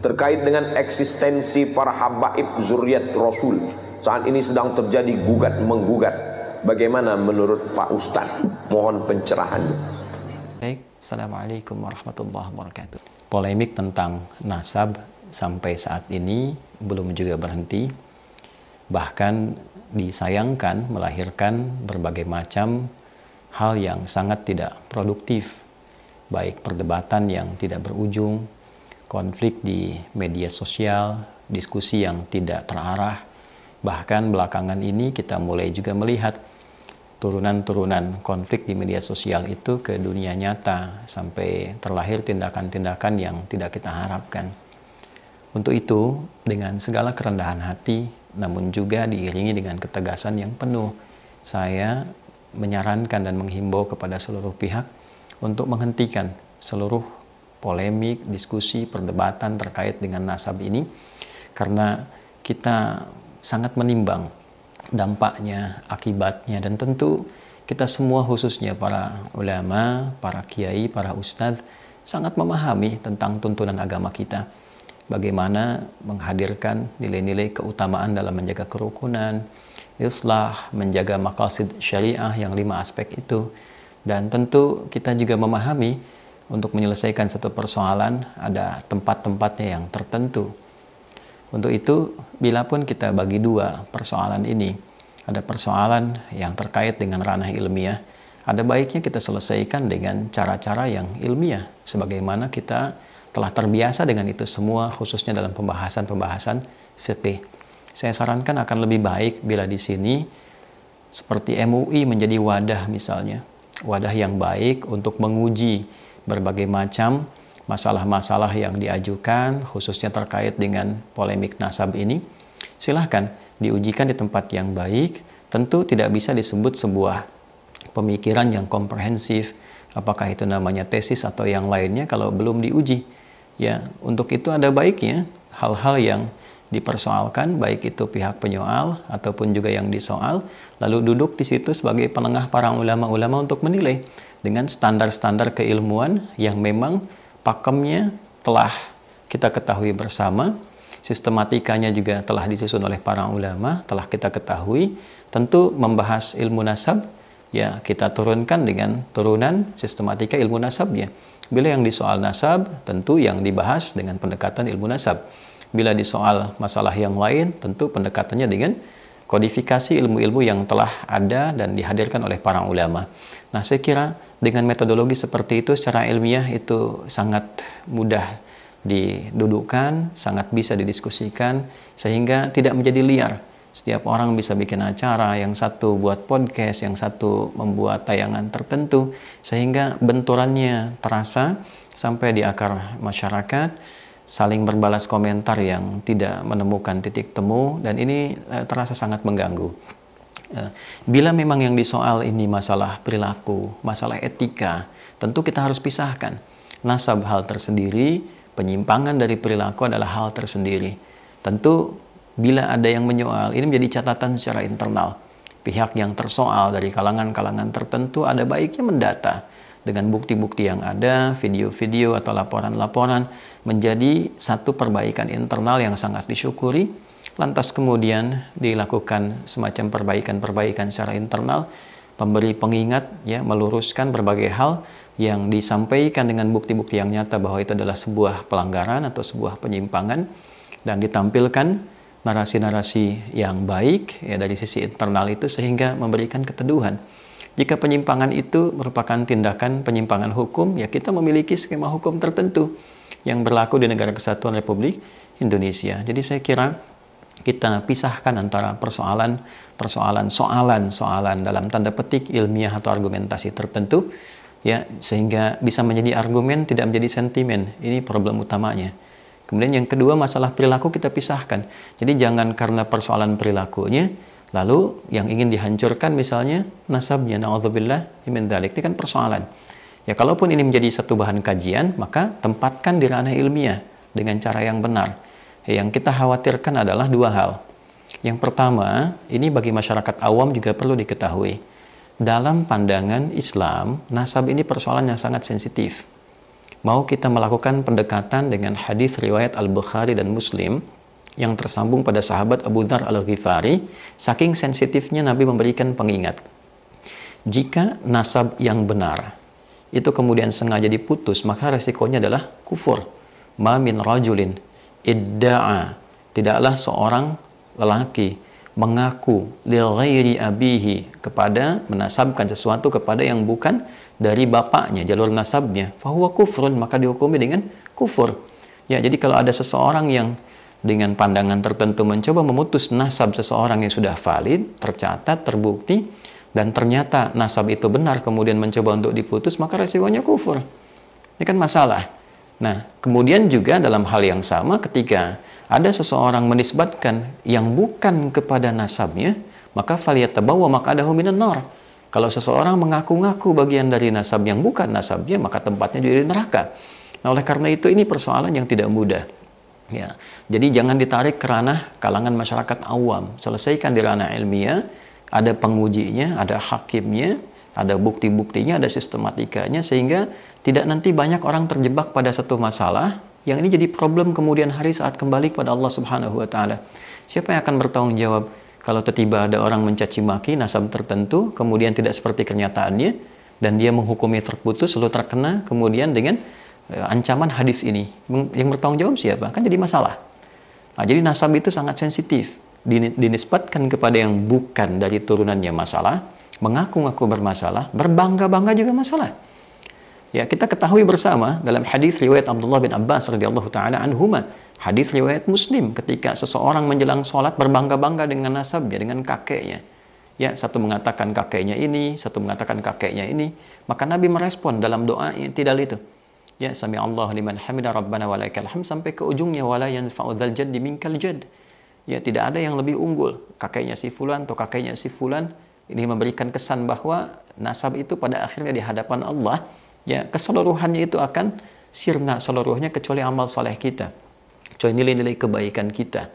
terkait dengan eksistensi para habaib zuriat Rasul. Saat ini sedang terjadi gugat-menggugat. Bagaimana menurut Pak Ustadz? Mohon pencerahannya. Baik, Assalamualaikum warahmatullahi wabarakatuh. Polemik tentang nasab sampai saat ini belum juga berhenti. Bahkan disayangkan melahirkan berbagai macam hal yang sangat tidak produktif. Baik perdebatan yang tidak berujung, konflik di media sosial, diskusi yang tidak terarah. Bahkan belakangan ini kita mulai juga melihat turunan-turunan konflik di media sosial itu ke dunia nyata sampai terlahir tindakan-tindakan yang tidak kita harapkan. Untuk itu, dengan segala kerendahan hati, namun juga diiringi dengan ketegasan yang penuh, saya menyarankan dan menghimbau kepada seluruh pihak untuk menghentikan seluruh polemik, diskusi, perdebatan terkait dengan nasab ini, karena kita sangat menimbang dampaknya, akibatnya, dan tentu kita semua khususnya para ulama, para kiai, para ustadz sangat memahami tentang tuntunan agama kita. Bagaimana menghadirkan nilai-nilai keutamaan dalam menjaga kerukunan, islah, menjaga maqasid syariah yang 5 aspek itu. Dan tentu kita juga memahami untuk menyelesaikan satu persoalan ada tempat-tempatnya yang tertentu. Untuk itu, bila pun kita bagi dua persoalan ini, ada persoalan yang terkait dengan ranah ilmiah, ada baiknya kita selesaikan dengan cara-cara yang ilmiah, sebagaimana kita telah terbiasa dengan itu semua, khususnya dalam pembahasan-pembahasan fikih. Saya sarankan akan lebih baik bila di sini seperti MUI menjadi wadah misalnya, wadah yang baik untuk menguji berbagai macam masalah-masalah yang diajukan, khususnya terkait dengan polemik nasab ini. Silahkan diujikan di tempat yang baik. Tentu tidak bisa disebut sebuah pemikiran yang komprehensif, apakah itu namanya tesis atau yang lainnya, kalau belum diuji. Ya, untuk itu ada baiknya hal-hal yang dipersoalkan, baik itu pihak penyoal ataupun juga yang disoal, lalu duduk di situ sebagai penengah para ulama-ulama untuk menilai dengan standar-standar keilmuan yang memang pakemnya telah kita ketahui bersama, sistematikanya juga telah disusun oleh para ulama, telah kita ketahui. Tentu membahas ilmu nasab, ya kita turunkan dengan turunan sistematika ilmu nasabnya. Bila yang disoal nasab, tentu yang dibahas dengan pendekatan ilmu nasab. Bila disoal masalah yang lain, tentu pendekatannya dengan kodifikasi ilmu-ilmu yang telah ada dan dihadirkan oleh para ulama. Nah, saya kira dengan metodologi seperti itu secara ilmiah itu sangat mudah didudukkan, sangat bisa didiskusikan, sehingga tidak menjadi liar. Setiap orang bisa bikin acara, yang satu buat podcast, yang satu membuat tayangan tertentu, sehingga benturannya terasa sampai di akar masyarakat, saling berbalas komentar yang tidak menemukan titik temu, dan ini terasa sangat mengganggu. Bila memang yang disoal ini masalah perilaku, masalah etika, tentu kita harus pisahkan. Nasab hal tersendiri, penyimpangan dari perilaku adalah hal tersendiri. Tentu bila ada yang menyoal, ini menjadi catatan secara internal. Pihak yang tersoal dari kalangan-kalangan tertentu ada baiknya mendata dengan bukti-bukti yang ada, video-video atau laporan-laporan, menjadi satu perbaikan internal yang sangat disyukuri. Lantas kemudian dilakukan semacam perbaikan-perbaikan secara internal, memberi pengingat, ya, meluruskan berbagai hal yang disampaikan dengan bukti-bukti yang nyata bahwa itu adalah sebuah pelanggaran atau sebuah penyimpangan, dan ditampilkan narasi-narasi yang baik, ya, dari sisi internal itu, sehingga memberikan keteduhan. Jika penyimpangan itu merupakan tindakan penyimpangan hukum, ya kita memiliki skema hukum tertentu yang berlaku di Negara Kesatuan Republik Indonesia. Jadi saya kira kita pisahkan antara soalan dalam tanda petik ilmiah atau argumentasi tertentu, ya, sehingga bisa menjadi argumen, tidak menjadi sentimen. Ini problem utamanya. Kemudian yang kedua, masalah perilaku kita pisahkan. Jadi jangan karena persoalan perilakunya lalu yang ingin dihancurkan misalnya nasabnya, na'udzubillah min dzalik. Itu kan persoalan. Ya, kalaupun ini menjadi satu bahan kajian, maka tempatkan di ranah ilmiah dengan cara yang benar. Yang kita khawatirkan adalah dua hal. Yang pertama, ini bagi masyarakat awam juga perlu diketahui. Dalam pandangan Islam, nasab ini persoalan yang sangat sensitif. mau kita melakukan pendekatan dengan hadis riwayat Al-Bukhari dan Muslim yang tersambung pada sahabat Abu Dzar Al-Ghifari, saking sensitifnya Nabi memberikan pengingat. Jika nasab yang benar itu kemudian sengaja diputus, maka resikonya adalah kufur. Ma min rajulin idda'a, tidaklah seorang lelaki mengaku li ghairi abihi, kepada menasabkan sesuatu kepada yang bukan dari bapaknya, jalur nasabnya, fahuwa kufrun, maka dihukumi dengan kufur. Ya, jadi kalau ada seseorang yang dengan pandangan tertentu mencoba memutus nasab seseorang yang sudah valid, tercatat, terbukti, dan ternyata nasab itu benar, kemudian mencoba untuk diputus, maka resikonya kufur. Ini kan masalah. Nah, kemudian juga dalam hal yang sama, ketika ada seseorang menisbatkan yang bukan kepada nasabnya, maka falyatabawwa maq'adahu minan nar. Kalau seseorang mengaku-ngaku bagian dari nasab yang bukan nasabnya, maka tempatnya juga di neraka. Nah, oleh karena itu ini persoalan yang tidak mudah. Ya, jadi jangan ditarik ke ranah kalangan masyarakat awam. Selesaikan di ranah ilmiah, ada pengujinya, ada hakimnya, ada bukti-buktinya, ada sistematikanya, sehingga tidak nanti banyak orang terjebak pada satu masalah yang ini jadi problem kemudian hari saat kembali kepada Allah Subhanahu wa taala. Siapa yang akan bertanggung jawab kalau tiba-tiba ada orang mencaci maki nasab tertentu, kemudian tidak seperti kenyataannya, dan dia menghukumi terputus, lalu terkena kemudian dengan ancaman hadis ini? Yang bertanggung jawab siapa? Kan jadi masalah. Nah, jadi nasab itu sangat sensitif. Dinisbatkan kepada yang bukan dari turunannya masalah, mengaku-ngaku bermasalah, berbangga-bangga juga masalah. Ya, kita ketahui bersama dalam hadis riwayat Abdullah bin Abbas radhiyallahu taala anhuma, hadis riwayat Muslim, ketika seseorang menjelang sholat berbangga-bangga dengan nasabnya, dengan kakeknya. Ya, satu mengatakan kakeknya ini, satu mengatakan kakeknya ini, maka Nabi merespon dalam doa tidak itu. Ya, sami Allah liman hamida rabbana walakal hamd, sampai ke ujungnya, wala yanfa'u dzal jaddi minkal jadd. Ya, tidak ada yang lebih unggul, kakeknya si fulan atau kakeknya si fulan. Ini memberikan kesan bahwa nasab itu pada akhirnya di hadapan Allah, ya, keseluruhannya itu akan sirna seluruhnya, kecuali amal saleh kita, kecuali nilai-nilai kebaikan kita.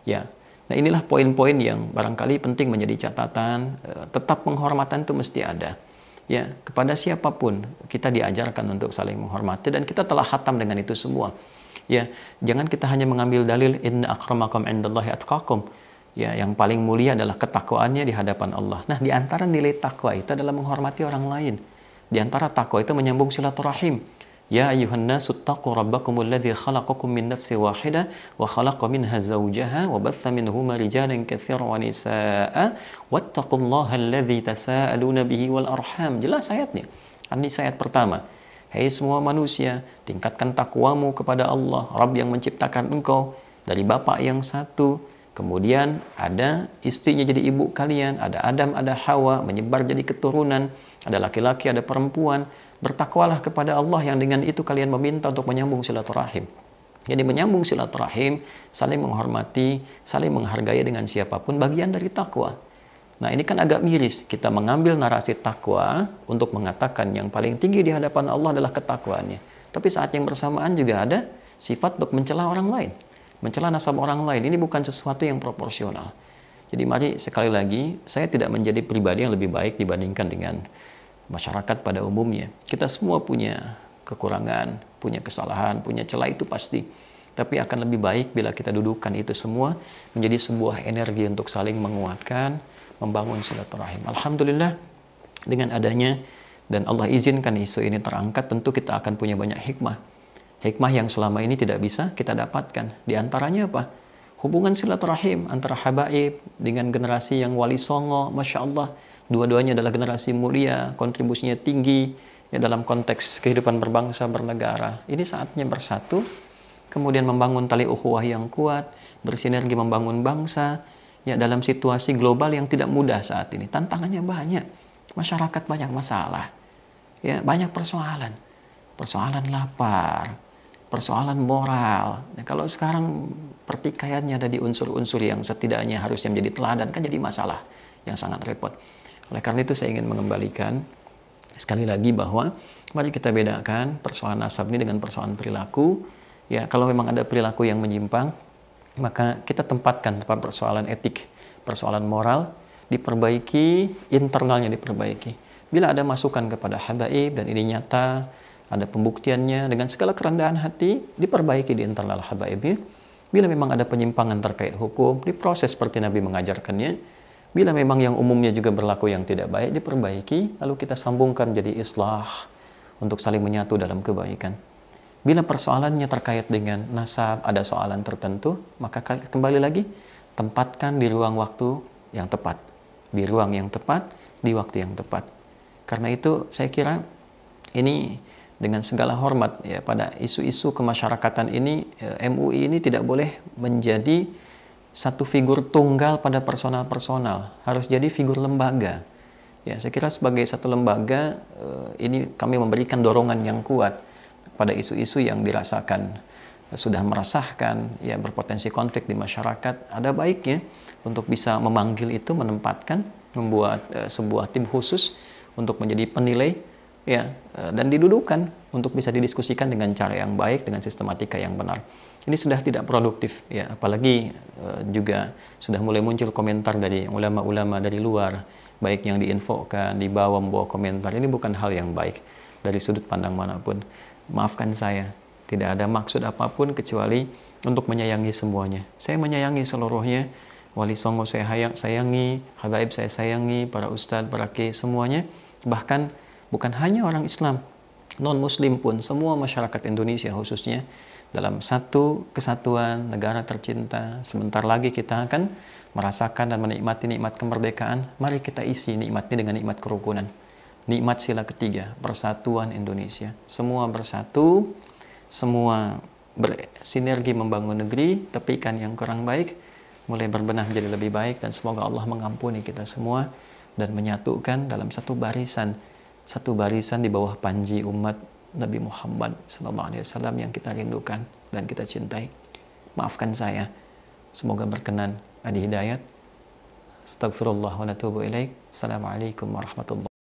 Ya, nah inilah poin-poin yang barangkali penting menjadi catatan. Tetap penghormatan itu mesti ada. Ya, kepada siapapun kita diajarkan untuk saling menghormati, dan kita telah khatam dengan itu semua. Ya, jangan kita hanya mengambil dalil inna akramakum indallahi atqakum. Ya, yang paling mulia adalah ketakwaannya di hadapan Allah. Nah, di antara nilai takwa itu adalah menghormati orang lain. Di antara takwa itu menyambung silaturahim. Ya ayyuhan nasu taqu rabbakumul ladzi khalaqakum min nafsin wahidah wa khalaqa minha zawjaha wa batha minhuma rijalan katsiran wa nisaa'a wattaqullaha alladzi tasaaluna bihi wal arham. Jelas ayatnya. Ini ayat pertama. Hai semua manusia, tingkatkan takwamu kepada Allah, Rabb yang menciptakan engkau dari bapak yang satu. Kemudian ada istrinya jadi ibu kalian, ada Adam, ada Hawa, menyebar jadi keturunan, ada laki-laki, ada perempuan. Bertakwalah kepada Allah yang dengan itu kalian meminta untuk menyambung silaturahim. Jadi menyambung silaturahim, saling menghormati, saling menghargai dengan siapapun, bagian dari takwa. Nah, ini kan agak miris, kita mengambil narasi takwa untuk mengatakan yang paling tinggi di hadapan Allah adalah ketakwaannya. Tapi saat yang bersamaan juga ada sifat untuk mencela orang lain, mencela nasab orang lain. Ini bukan sesuatu yang proporsional. Jadi mari sekali lagi, saya tidak menjadi pribadi yang lebih baik dibandingkan dengan masyarakat pada umumnya. Kita semua punya kekurangan, punya kesalahan, punya celah, itu pasti. Tapi akan lebih baik bila kita dudukkan itu semua menjadi sebuah energi untuk saling menguatkan, membangun silaturahim. Alhamdulillah, dengan adanya dan Allah izinkan isu ini terangkat, tentu kita akan punya banyak hikmah. Hikmah yang selama ini tidak bisa kita dapatkan. Di antaranya apa? Hubungan silaturahim antara habaib dengan generasi yang wali songo, Masya Allah. Dua-duanya adalah generasi mulia, kontribusinya tinggi ya dalam konteks kehidupan berbangsa, bernegara. Ini saatnya bersatu, kemudian membangun tali ukhuwah yang kuat, bersinergi membangun bangsa ya dalam situasi global yang tidak mudah saat ini. Tantangannya banyak, masyarakat banyak masalah, ya banyak persoalan, persoalan lapar, persoalan moral. Nah, kalau sekarang pertikaiannya ada di unsur-unsur yang setidaknya harusnya menjadi teladan, kan jadi masalah yang sangat repot. Oleh karena itu saya ingin mengembalikan sekali lagi bahwa mari kita bedakan persoalan nasab ini dengan persoalan perilaku. Ya, kalau memang ada perilaku yang menyimpang, maka kita tempatkan tempat persoalan etik, persoalan moral diperbaiki, internalnya diperbaiki. Bila ada masukan kepada habaib dan ini nyata, ada pembuktiannya, dengan segala kerendahan hati, diperbaiki di internal habaibnya. Bila memang ada penyimpangan terkait hukum, diproses seperti Nabi mengajarkannya. Bila memang yang umumnya juga berlaku yang tidak baik, diperbaiki, lalu kita sambungkan jadi islah untuk saling menyatu dalam kebaikan. Bila persoalannya terkait dengan nasab, ada soalan tertentu, maka kembali lagi, tempatkan di ruang waktu yang tepat. Di ruang yang tepat, di waktu yang tepat. Karena itu saya kira ini dengan segala hormat ya, pada isu-isu kemasyarakatan ini, MUI ini tidak boleh menjadi satu figur tunggal pada personal-personal, harus jadi figur lembaga. Ya, saya kira sebagai satu lembaga ini kami memberikan dorongan yang kuat pada isu-isu yang dirasakan sudah meresahkan, ya berpotensi konflik di masyarakat. Ada baiknya untuk bisa memanggil itu, menempatkan, membuat sebuah tim khusus untuk menjadi penilai, ya, dan didudukan untuk bisa didiskusikan dengan cara yang baik, dengan sistematika yang benar. Ini sudah tidak produktif, ya, apalagi juga sudah mulai muncul komentar dari ulama-ulama dari luar, baik yang diinfokan, membawa komentar. Ini bukan hal yang baik dari sudut pandang manapun. Maafkan saya, tidak ada maksud apapun kecuali untuk menyayangi semuanya. Saya menyayangi seluruhnya, Wali Songo saya sayangi, habaib saya sayangi, para ustadz, para kiai semuanya. Bahkan bukan hanya orang Islam, non-Muslim pun, semua masyarakat Indonesia khususnya, dalam satu kesatuan negara tercinta. Sebentar lagi kita akan merasakan dan menikmati nikmat kemerdekaan. Mari kita isi nikmatnya dengan nikmat kerukunan. Nikmat sila ketiga, persatuan Indonesia. Semua bersatu, semua bersinergi membangun negeri, tepikan yang kurang baik, mulai berbenah menjadi lebih baik, dan semoga Allah mengampuni kita semua dan menyatukan dalam satu barisan di bawah panji umat Nabi Muhammad SAW yang kita rindukan dan kita cintai. Maafkan saya, semoga berkenan, adi hidayat. Astagfirullah wa natubu ilaik. Assalamualaikum warahmatullahi wabarakatuh.